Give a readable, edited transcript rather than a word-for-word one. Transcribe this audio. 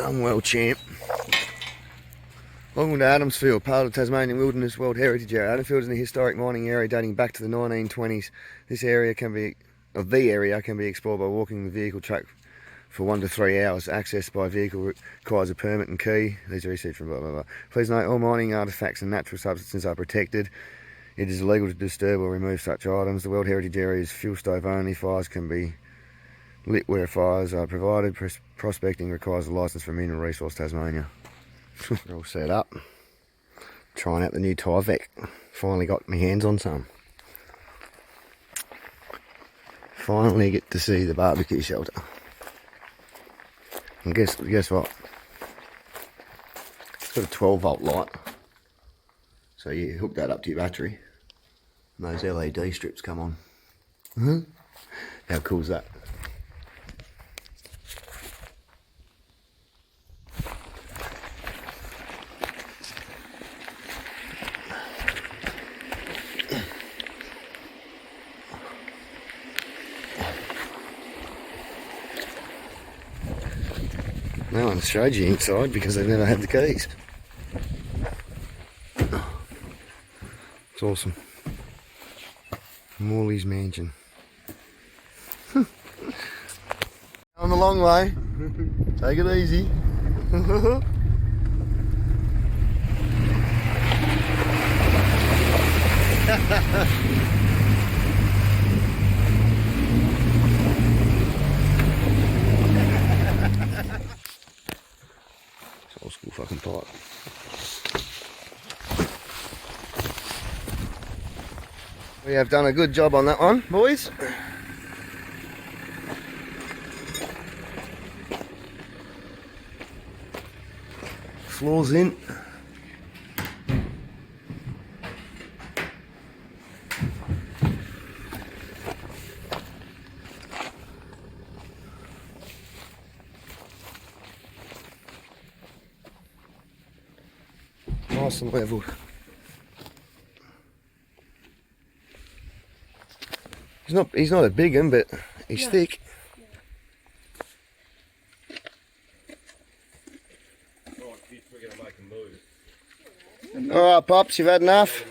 Young world champ. Welcome to Adamsfield, part of the Tasmanian Wilderness World Heritage Area. Adamsfield is a historic mining area dating back to the 1920s. This area can be explored by walking the vehicle track for 1 to 3 hours. Access by vehicle requires a permit and key. These are received from blah blah blah. Please note all mining artefacts and natural substances are protected. It is illegal to disturb or remove such items. The World Heritage Area is fuel stove only. Fires can be lit where fires are provided. Prospecting requires a licence from Mineral Resource Tasmania. We're all set up. Trying out the new Tyvek. Finally got my hands on some. Finally get to see the barbecue shelter. And guess what? It's got a 12-volt light. So you hook that up to your battery. And those LED strips come on. How cool is that? No one showed you inside because they've never had the keys. It's awesome. Morley's mansion. On the long way. Take it easy. Old school fucking pipe. We have done a good job on that one, boys. Floors in. Nice and levelled. He's not a big one, but he's thick. Alright, Pops, you've had enough?